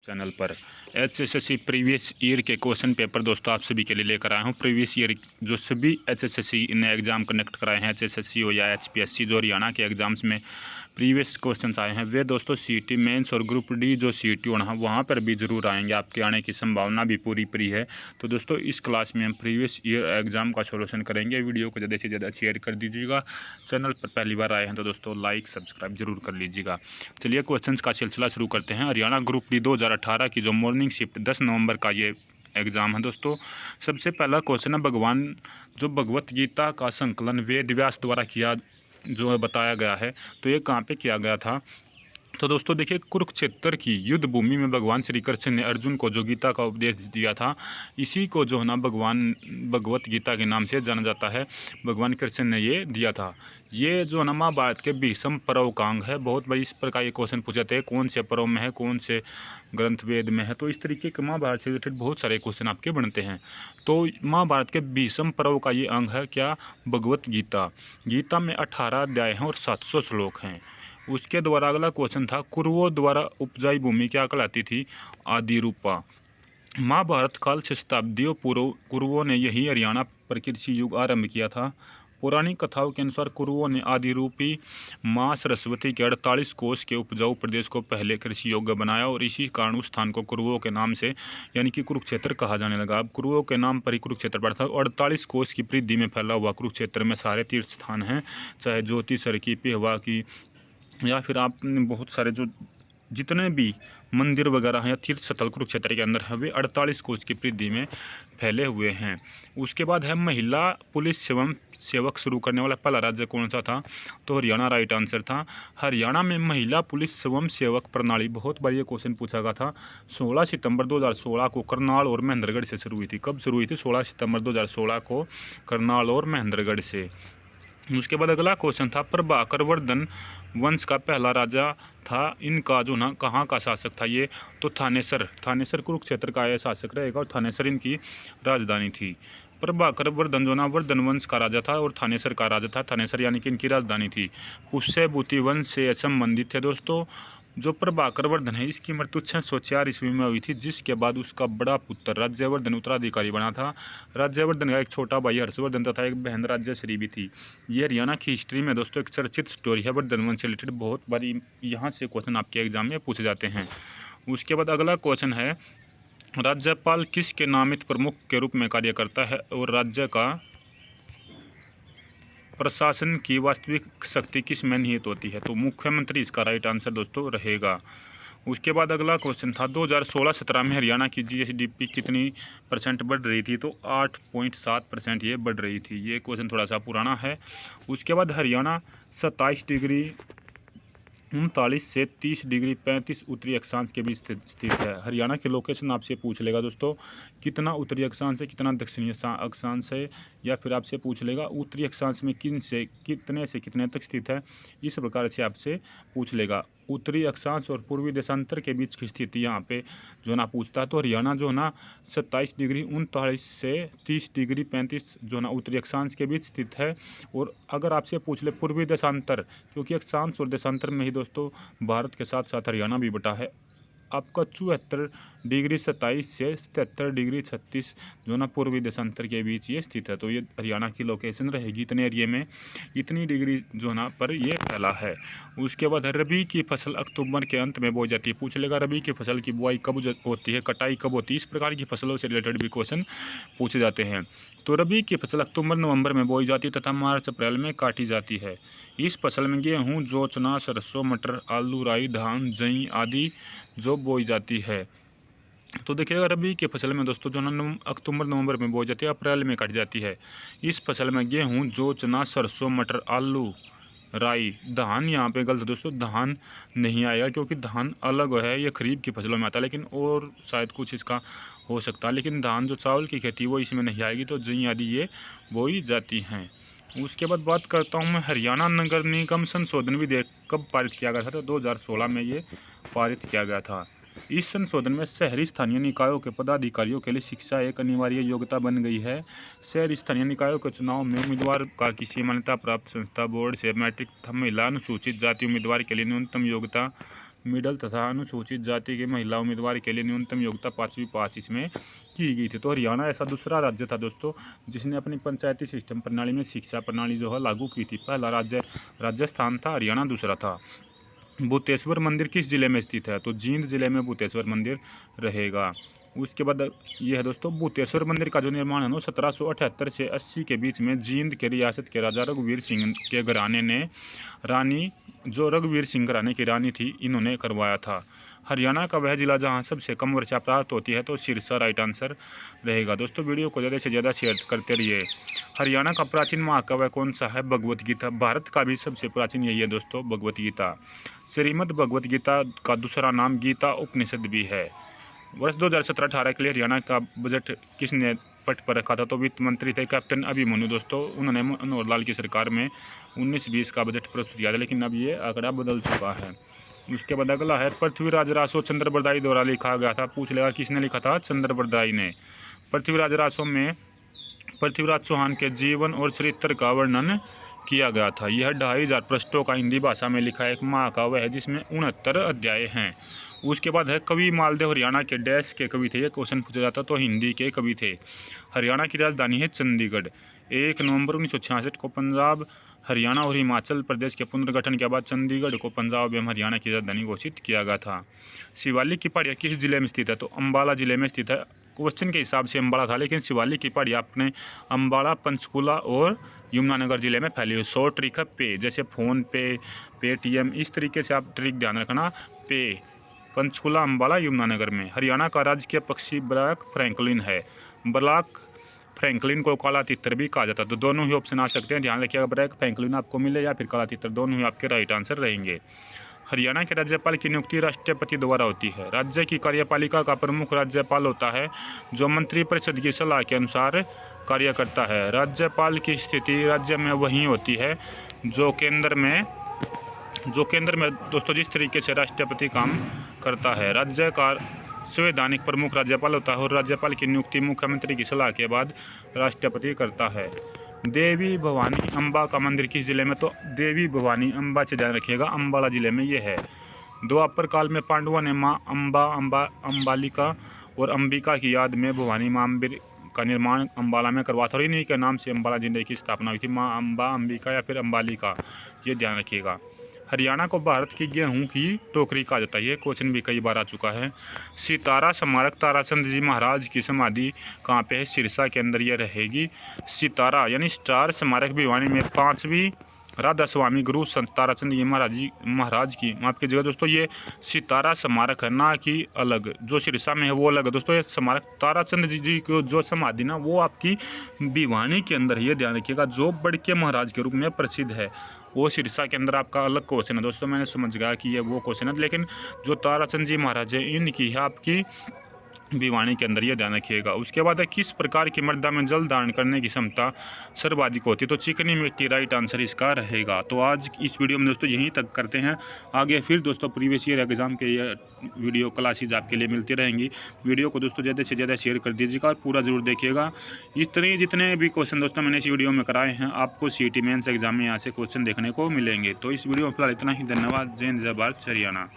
Channel पर HSSC previous year के question paper दोस्तों आप सभी के लिए लेकर आया हूं। प्रीवियस ईयर जो सभी एचएसएससी ने एग्ज़ाम कंडक्ट कराए हैं, एचएसएससी हो या एचपीएससी, जो हरियाणा के एग्ज़ाम्स में प्रीवियस क्वेश्चंस आए हैं वे दोस्तों सीईटी मेंस और ग्रुप डी जो सीईटी होना वहाँ पर भी ज़रूर आएंगे। आपके आने की संभावना भी पूरी है। तो दोस्तों इस क्लास में हम प्रीवियस ईयर एग्ज़ाम का सोल्यूशन करेंगे। वीडियो को ज़्यादा से ज़्यादा शेयर कर दीजिएगा। चैनल पर पहली बार आए हैं तो दोस्तों लाइक सब्सक्राइब जरूर कर लीजिएगा। चलिए क्वेश्चंस का सिलसिला शुरू करते हैं। हरियाणा ग्रुप डी 2018 की जो मॉर्निंग शिफ्ट 10 नवंबर का ये एग्ज़ाम है दोस्तों। सबसे पहला क्वेश्चन है भगवान जो भगवत गीता का संकलन वेद व्यास द्वारा किया जो है बताया गया है, तो ये कहाँ पे किया गया था। तो दोस्तों देखिए कुरुक्षेत्र की युद्ध भूमि में भगवान श्री कृष्ण ने अर्जुन को जो गीता का उपदेश दिया था, इसी को जो है ना भगवान भगवत गीता के नाम से जाना जाता है। भगवान कृष्ण ने ये दिया था। ये जो है ना महाभारत के भीष्म पर्व का अंग है। बहुत बड़ी इस प्रकार ये क्वेश्चन पूछे थे, कौन से पर्व में है, कौन से ग्रंथ वेद में है। तो इस तरीके के महाभारत से रिलेटेड बहुत सारे क्वेश्चन आपके बनते हैं। तो महाभारत के भीष्म पर्व का ये अंग है क्या, भगवत गीता। गीता में 18 अध्याय हैं और 700 श्लोक हैं। उसके द्वारा अगला क्वेश्चन था कुरुओं द्वारा उपजाई भूमि क्या कहलाती थी, आदि रूपा। महाभारत काल से शताब्दियों पूर्व कुरुओं ने यही हरियाणा पर कृषि युग आरंभ किया था। पुरानी कथाओं के अनुसार कुरुओं ने आदि रूपी माँ सरस्वती के 48 कोस के उपजाऊ प्रदेश को पहले कृषि योग्य बनाया और इसी कारण उस स्थान को कुरुओं के नाम से यानी कि कुरुक्षेत्र कहा जाने लगा। अब कुरुओं के नाम पर ही कुरुक्षेत्र पड़ता है। 48 कोस की परिधि में फैला हुआ कुरुक्षेत्र में सारे तीर्थ स्थान हैं, चाहे ज्योतिसर की, पेहवा की, या फिर आपने बहुत सारे जो जितने भी मंदिर वगैरह हैं या तीर्थ स्थल कुरुक्षेत्र के अंदर है वे 48 कोस की परिधि में फैले हुए हैं। उसके बाद है महिला पुलिस एवं सेवक शुरू करने वाला पहला राज्य कौन सा था, तो हरियाणा राइट आंसर था। हरियाणा में महिला पुलिस एवं सेवक प्रणाली बहुत बार ये क्वेश्चन पूछा गया था। 16 सितंबर 2016 को करनाल और महेंद्रगढ़ से शुरू हुई थी। कब शुरू हुई थी, 16 सितंबर 2016 को करनाल और महेंद्रगढ़ से। उसके बाद अगला क्वेश्चन था प्रभाकर वर्धन वंश का पहला राजा था, इनका जो ना कहाँ का शासक था ये, तो थानेसर कुरुक्षेत्र का यह शासक रहेगा और थानेसर इनकी राजधानी थी। प्रभाकर वर्धन जो ना वर्धन वंश का राजा था और थानेसर का राजा था। थानेसर यानी कि इनकी राजधानी थी। पुष्यभूति वंश से संबंधित थे दोस्तों। जो प्रभाकर वर्धन है इसकी मृत्यु 604 ईस्वी में हुई थी, जिसके बाद उसका बड़ा पुत्र राज्यवर्धन उत्तराधिकारी बना था। राज्यवर्धन का एक छोटा भाई हर्षवर्धन तथा एक बहन राज्यश्री भी थी। ये हरियाणा की हिस्ट्री में दोस्तों एक चर्चित स्टोरी है। वर्धन वंश से रिलेटेड बहुत बारी यहाँ से क्वेश्चन आपके एग्जाम में पूछे जाते हैं। उसके बाद अगला क्वेश्चन है राज्यपाल किसके नामित प्रमुख के रूप में कार्य करता है और राज्य का प्रशासन की वास्तविक शक्ति किस में निहित होती है, तो मुख्यमंत्री इसका राइट आंसर दोस्तों रहेगा। उसके बाद अगला क्वेश्चन था 2016-17 में हरियाणा की जीएसडीपी कितनी परसेंट बढ़ रही थी, तो 8.7% ये बढ़ रही थी। ये क्वेश्चन थोड़ा सा पुराना है। उसके बाद हरियाणा 27 डिग्री 39 से 30 डिग्री 35 उत्तरी अक्षांश के बीच स्थित है। हरियाणा के लोकेशन आपसे पूछ लेगा दोस्तों कितना उत्तरी अक्षांश है, कितना दक्षिणी अक्षांश है, या फिर आपसे पूछ लेगा उत्तरी अक्षांश में कितने से कितने तक स्थित है। इस प्रकार से आपसे पूछ लेगा। उत्तरी अक्षांश और पूर्वी देशांतर के बीच की स्थिति यहाँ पे जो ना पूछता है। तो हरियाणा जो ना 27 डिग्री 39 से 30 डिग्री 35 जो ना उत्तरी अक्षांश के बीच स्थित है। और अगर आपसे पूछ ले पूर्वी देशांतर, क्योंकि अक्षांश और देशांतर में ही दोस्तों भारत के साथ साथ हरियाणा भी बटा है, आपका 74 डिग्री 27 से 77 डिग्री 36 जो ना पूर्वी देशांतर के बीच ये स्थित है। तो ये हरियाणा की लोकेशन रहेगी। इतने एरिए में इतनी डिग्री जो ना पर ये फैला है। उसके बाद रबी की फसल अक्टूबर के अंत में बोई जाती है। पूछ लेगा रबी की फसल की बुआई कब होती है, कटाई कब होती है। इस प्रकार की फसलों से रिलेटेड भी क्वेश्चन पूछे जाते हैं। तो रबी की फसल अक्टूबर नवंबर में बोई जाती है तथा मार्च अप्रैल में काटी जाती है। इस फसल में गेहूँ, जौ, चना, सरसों, मटर, आलू, राई, धान, जई आदि जो बोई जाती है। तो देखिएगा रबी की फसल में दोस्तों जो ना अक्टूबर नवंबर में बोई जाती है, अप्रैल में काटी जाती है। इस फसल में गेहूँ, जौ, चना, सरसों, मटर, आलू, राई, धान यहाँ पे गलत दोस्तों, धान नहीं आएगा क्योंकि धान अलग है, ये खरीफ की फसलों में आता है। लेकिन और शायद कुछ इसका हो सकता है, लेकिन धान जो चावल की खेती वो इसमें नहीं आएगी। तो जई आदि ये बोई जाती हैं। उसके बाद बात करता हूँ मैं हरियाणा नगर निगम संशोधन विधेयक कब पारित किया गया था, तो 2016 में ये पारित किया गया था। इस संशोधन में शहरी स्थानीय निकायों के पदाधिकारियों के लिए शिक्षा एक अनिवार्य योग्यता बन गई है। शहरी स्थानीय निकायों के चुनाव में उम्मीदवार का किसी मान्यता प्राप्त संस्था, बोर्ड से मैट्रिक तथा महिला अनुसूचित जाति उम्मीदवार के लिए न्यूनतम योग्यता मिडल तथा अनुसूचित जाति के महिला उम्मीदवार के लिए न्यूनतम योग्यता 5वीं पास इसमें की गई थी। तो हरियाणा ऐसा दूसरा राज्य था दोस्तों जिसने अपनी पंचायती सिस्टम प्रणाली में शिक्षा प्रणाली जो है लागू की थी। पहला राज्य राजस्थान था, हरियाणा दूसरा था। भूतेश्वर मंदिर किस जिले में स्थित है? तो जींद जिले में भूतेश्वर मंदिर रहेगा। उसके बाद ये है दोस्तों, भूतेश्वर मंदिर का जो निर्माण है ना 1778 से 80 के बीच में जींद के रियासत के राजा रघुवीर सिंह के घराने ने रानी जो रघुवीर सिंह घराने की रानी थी इन्होंने करवाया था। हरियाणा का वह जिला जहां सबसे कम वर्षा प्राप्त होती है, तो सिरसा राइट आंसर रहेगा। दोस्तों वीडियो को ज़्यादा से ज़्यादा शेयर करते रहिए। हरियाणा का प्राचीन महाकाव्य कौन सा है? भगवत गीता। भारत का भी सबसे प्राचीन यही है दोस्तों, भगवत गीता। श्रीमद् भगवत गीता का दूसरा नाम गीता उपनिषद भी है। वर्ष 2017-18 के लिए हरियाणा का बजट किसने पट पर रखा था? तो वित्त मंत्री थे कैप्टन अभिमन्यु दोस्तों। उन्होंने मनोहर लाल की सरकार में 19-20 का बजट प्रस्तुत किया था, लेकिन अब ये आंकड़ा बदल चुका है। उसके बाद अगला है, पृथ्वीराज रासो चंद्र बरदाई द्वारा लिखा गया था। पूछ लेगा किसने लिखा था? चंद्र बरदाई ने। पृथ्वीराज रासो में पृथ्वीराज चौहान के जीवन और चरित्र का वर्णन किया गया था। यह 2500 पृष्ठों का हिंदी भाषा में लिखा एक महाकाव्य है जिसमें 69 अध्याय हैं। उसके बाद है, कवि मालदेव हरियाणा के डैश के कवि थे? ये क्वेश्चन पूछा जाता तो हिंदी के कवि थे। हरियाणा की राजधानी है चंडीगढ़। 1 नवंबर 1966 को पंजाब, हरियाणा और हिमाचल प्रदेश के पुनर्गठन के बाद चंडीगढ़ को पंजाब एवं हरियाणा की राजधानी घोषित किया गया था। शिवालिक की पहाड़ियाँ किस जिले में स्थित है? तो अम्बाला जिले में स्थित है। क्वेश्चन के हिसाब से अम्बाला था, लेकिन शिवालिक की पहाड़ियाँ अपने अम्बाला, पंचकुला और यमुनानगर जिले में फैली हुई। 100 ट्रिक है पे, जैसे फ़ोन पे, पेटीएम, इस तरीके से आप ट्रिक ध्यान रखना। पे, पंचकुला, अम्बाला, यमुनानगर में। हरियाणा का राजकीय पक्षी ब्लैक फ्रैंकलिन है। ब्लैक फ्रैंकलिन को काला तितर भी कहा जाता है। तो दोनों ही ऑप्शन आ सकते हैं, ध्यान रखिएगा। ब्लैक फ्रैंकलिन आपको मिले या फिर काला तितर, दोनों ही आपके राइट आंसर रहेंगे। हरियाणा के राज्यपाल की नियुक्ति राष्ट्रपति द्वारा होती है। राज्य की कार्यपालिका का प्रमुख राज्यपाल होता है, जो मंत्रिपरिषद की सलाह के अनुसार कार्य करता है। राज्यपाल की स्थिति राज्य में वही होती है जो केंद्र में दोस्तों जिस तरीके से राष्ट्रपति काम करता है। राज्य का संवैधानिक प्रमुख राज्यपाल होता है और राज्यपाल की नियुक्ति मुख्यमंत्री की सलाह के बाद राष्ट्रपति करता है। देवी भवानी अम्बा का मंदिर किस जिले में? तो देवी भवानी अम्बा से ध्यान रखिएगा, अम्बाला जिले में ये है। द्वापर काल में पांडवों ने माँ अम्बालिका और अंबिका की याद में भवानी मंदिर का निर्माण अम्बाला में करवा था और इन्हीं के नाम से अम्बाला जिले की स्थापना हुई थी। माँ अम्बा, अंबिका या फिर अम्बालिका, ये ध्यान रखिएगा। हरियाणा को भारत की गेहूं की टोकरी कहा जाता है। ये क्वेश्चन भी कई बार आ चुका है। सितारा स्मारक ताराचंद जी महाराज की समाधि कहाँ पे है? सिरसा के अंदर ये रहेगी। सितारा यानी स्टार स्मारक भिवानी में 5वीं राधा स्वामी गुरु संत ताराचंद जी महाराज की, माफ कीजिएगा दोस्तों, ये सितारा स्मारक है, ना कि अलग। जो सिरसा में है वो अलग है दोस्तों। ये स्मारक ताराचंद जी को जो समाधि ना वो आपकी भिवानी के अंदर, ये ध्यान रखिएगा। जो बड़के महाराज के रूप में प्रसिद्ध है वो सिरसा के अंदर आपका अलग क्वेश्चन है दोस्तों। मैंने समझ गया कि ये वो क्वेश्चन है, लेकिन जो ताराचंद जी महाराज है इनकी है आपकी भिवानी के अंदर, ये ध्यान रखिएगा। उसके बाद है, किस प्रकार की मृदा में जल धारण करने की क्षमता सर्वाधिक होती है? तो चिकनी मिट्टी राइट आंसर इसका रहेगा। तो आज इस वीडियो में दोस्तों यहीं तक करते हैं। आगे फिर दोस्तों प्रीवियस ईयर एग्जाम के ये वीडियो क्लासेज आपके लिए मिलती रहेंगी। वीडियो को दोस्तों ज़्यादा से ज़्यादा शेयर कर दीजिएगा और पूरा जरूर देखिएगा। इस तरह जितने भी क्वेश्चन दोस्तों मैंने इस वीडियो में कराए हैं आपको CET मेंस एग्जाम में यहाँ से क्वेश्चन देखने को मिलेंगे। तो इस वीडियो में फिलहाल इतना ही। धन्यवाद। जय हिंद, जय भारत, हरियाणा।